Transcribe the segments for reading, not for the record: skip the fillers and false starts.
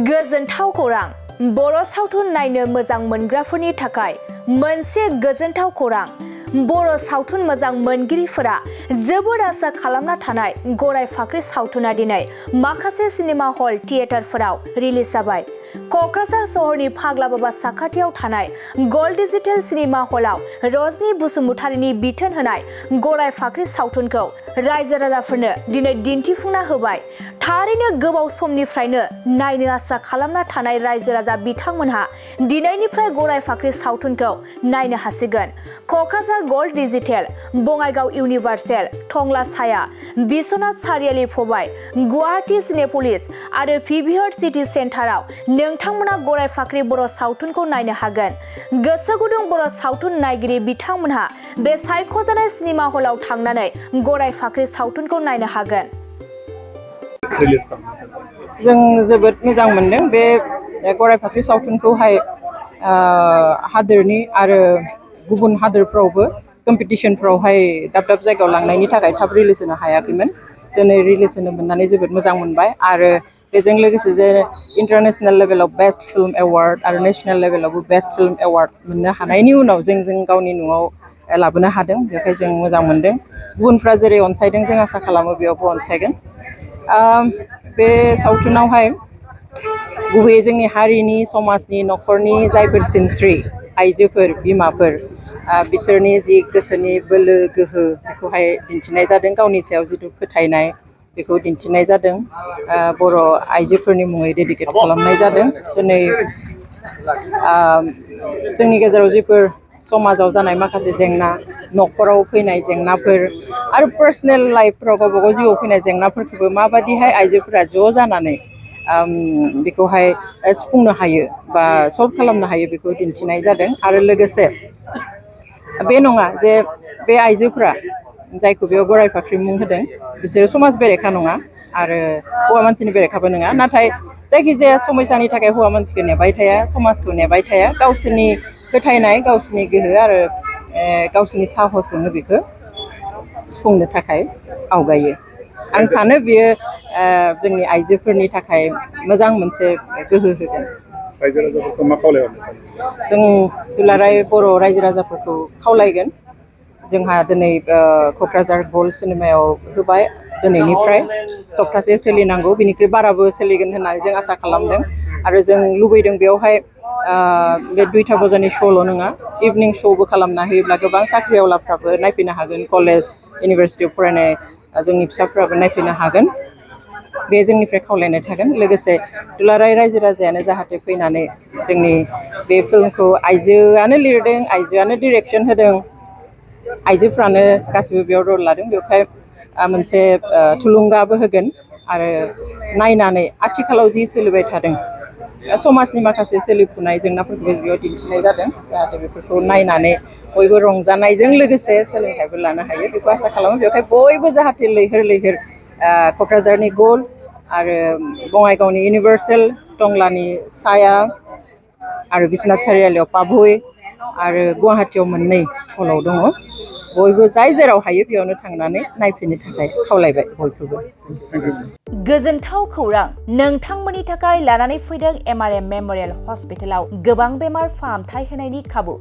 गोजोनथाव खौरां बर' सावथुन नायनो मोजां मोनग्राफोरनि थाखाय मोनसे गोजोनथाव खौरां बर' सावथुन मोजां मोनगिरिफोरा जोबोद आसा खालामना थानाय गराय फाख्रि सावथुना दिनै माखासे सिनेमा हल थियेटारफोराव रिलिज जाबाय। क'क्राझार सहरनि फाग्ला बाबा साखाथियाव थानाय गल्ड डिजिटेल सिनेमा हलाव रजनी बसुमतारीनि बिथोन होनाय गराय फाख्रि सावथुनखौ रायजो राजाफोरनो दिनै दिन्थिफुंना होबाय। थारैनो गोबाव समनिफ्रायनो नायनो आसा खालामना थानाय रायजो राजा बिथांमोनहा दिनैनिफ्राय गराय फाख्रि सावथुनखौ नायनो हासिगोन। Kokrajhar gold digital, Bongaigaon universal, टंला साया, बिश्वनाथ सारियालि फबाय, गुवाहाटी सिनेपलिस आरो पिभिआर सिटी सेन्टाराव नोंथांमोना गराय फाख्रि बर' सावथुनखौ नायनो हागोन। गोसो गुदुं बर' सावथुन नायगिरि बिथांमोनहा बे सायख'जानाय सिनेमा हलाव थांनानै गराय फाख्रि सावथुनखौ नायनो हागोन। जों जोबोद मोजां मोनदों बे गराय फाख्रि सावथुनखौहाय हादोरनि आरो गुबुन हादोरफ्रावबो कम्पिटिशनफ्रावहाय दाब दाब जायगायाव लांनायनि थाखाय थाब रिलिज होनो हायाखैमोन। दिनै रिलिज होनो मोननानै जोबोद मोजां मोनबाय आरो बेजों लोगोसे जे इन्टारनेशनेल लेभेलाव बेस्ट फिल्म एवार्ड आरो नेशनेल लेभेलावबो बेस्ट फिल्म एवार्ड मोननो हानायनि उनाव जों गावनि न'आव लाबोनो हादों। बेखाय जों मोजां मोनदों। गुबुनफ्रा जेरै अनसायदों जों आसा खालामो बेयावबो अनसायगोन। बे सावथुनावहाय गुबैयै जोंनि हारिनि समाजनि न'खरनि जायफोर सिनस्रि आइजोफोर बिमाफोर बिसोरनि जि गोसोनि बोलो गोहो बेखौहाय दिन्थिनाय जादों। गावनि सायाव जिथु फोथायनाय बेखौ दिन्थिनाय जादों। बर' आइजोफोरनि मुङै डेडिकेट खालामनाय जादों। दिनै जोंनि गेजेराव जिफोर समाजाव जानाय माखासे जेंना, न'खराव फैनाय जेंनाफोर आरो पार्सनेल लाइफफ्राव गावबा गाव जिउआव फैनाय जेंनाफोरखौबो माबादिहाय आइजोफोरा ज' जानानै बेखौहाय सुफुंनो हायो बा सल्भ खालामनो हायो बेखौ दिन्थिनाय जादों। आरो लोगोसे बे नङा जे बे आइजोफ्रा जायखौ बेयाव गराय फाख्रि मुं होदों बिसोरो समाज बेरेखा नङा आरो हौवा मानसिनि बेरेखाबो नङा। नाथाय जायखिजाया समयसानि थाखाय हौवा मानसिखौ नेबाय थाया, समाजखौ नेबाय थाया, गावसोरनि फोथायनाय, गावसोरनि गोहो आरो गावसोरनि साहसजोंनो बेखौ सुफुंनो थाखाय आवगायो। आं सानो बियो जोंनि आइजोफोरनि थाखाय मोजां मोनसे गोहो होगोन। जों दुलाराय बर' रायजो राजाफोरखौ खावलायगोन। जोंहा दिनै क'क्राझार गल्ड सिनेमायाव होबाय। दिनैनिफ्राय सप्तासे सोलिनांगौ, बिनिख्रुइ बाराबो सोलिगोन होननानै जों आसा खालामदों। आरो जों लुबैदों बेवहाय बे 2टा बाजानि श'ल' नङा, इभिनिं श'बो खालामना होयोब्ला गोबां साख्रिआवलाफ्राबो नायफैनो हागोन। कलेज इउनिभारसिटियाव फरायनाय जोंनि फिसाफ्राबो नायफैनो हागोन। बे जोंनिफ्राय खावलायनाय थागोन। लोगोसे दुलाराय रायजो राजायानो जाहाथे फैनानै जोंनि बे फिल्मखौ आइजोआनो लिरदों, आइजोआनो डिरेक्सन होदों, आइजोफ्रानो गासिबो बेयाव रल लादों। बेवहाय मोनसे थुलुंगाबो होगोन आरो नायनानै आथिखालाव जि सोलिबाय थादों समाजनि माखासे सोलिफुनाय जेंनाफोरखौ बेयाव दिन्थिनाय जादों। जाहाथे बेफोरखौ नायनानै बयबो रंजानायजों लोगोसे सोलोंथाइबो लानो हायो बेखौ आसा खालामो। बेवहाय बयबो जाहाथे लैहोर लैहोर क'क्राझारनि गल्ड आरो बङाइगावनि इउनिभार्सेल, टंलानि साया आरो बिश्वनाथ सारियालियाव पाभय आरो गुवाहाटीयाव मोननै हलाव दङ। बयबो जाय जेराव हायो बेयावनो थांनानै नायफैनो थाखाय खावलायबाय बयखौबो। गोजोनथाव खौरां नोंथांमोननि थाखाय लानानै फैदों MRM मेम'रियेल हस्पिटालाव गोबां बेमार फाहामथाय होनायनि खाबु।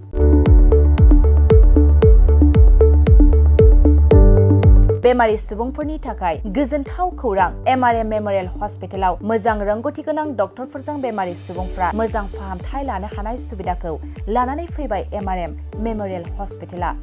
बेमारि सुबुंफोरनि थाखाय गोजोनथाव खौरां MRM मेम'रियेल हस्पिटालाव मोजां रोंगौथि गोनां डक्टरफोरजों बेमारि सुबुंफ्रा मोजां फाहामथाय लानो हानाय सुबिदाखौ लानानै फैबाय MRM मेम'रियेल हस्पिटाला।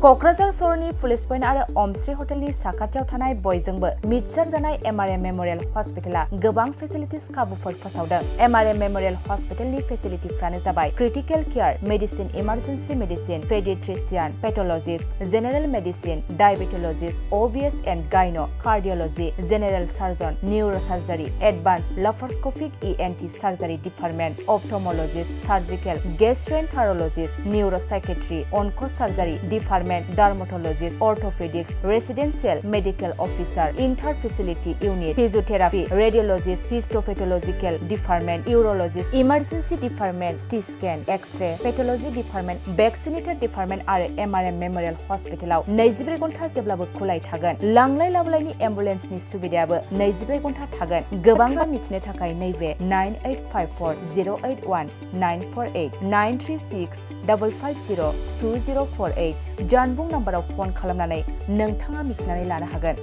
क'क्राझार सहरनि पुलिस पइन्ट आरो अमश्री हटेलनि साखाथियाव थानाय बयजोंबो मिथिसार जानाय MRM मेम'रियेल हस्पिटाला गोबां फेसिलिटिस खाबुफोर फोसावदों। MRM मेम'रियेल हस्पिटालनि फेसिलिटिफ्रानो जाबाय critical care, medicine, emergency medicine, paediatrician, pathologist, general medicine, diabetologist, OBS and gynae, cardiology, general surgeon, neuro surgery, advanced laparoscopic ENT surgery department, ophthalmologist, surgical, gastroenterologist, neuro psychiatry, onco surgery department, department dermatologist orthopaedics residential medical officer inter facility unit physiotherapy radiologist histopathological department urologist emergency department CT scan X-ray pathology department vaccinator department आरो MRM memorial हस्पिटालाव 24 घन्टा जेब्लाबो खुलाय थागोन। लांलाय लाबोलायनि एम्बुलेन्सनि सुबिदायाबो 24 घन्टा थागोन। गोबांबा मिथिनो थाखाय नैबे 9854081948 936 550 2048 जानबुं नाम्बाराव फन खालामनानै नोंथाङा मिथिनानै लानो हागोन।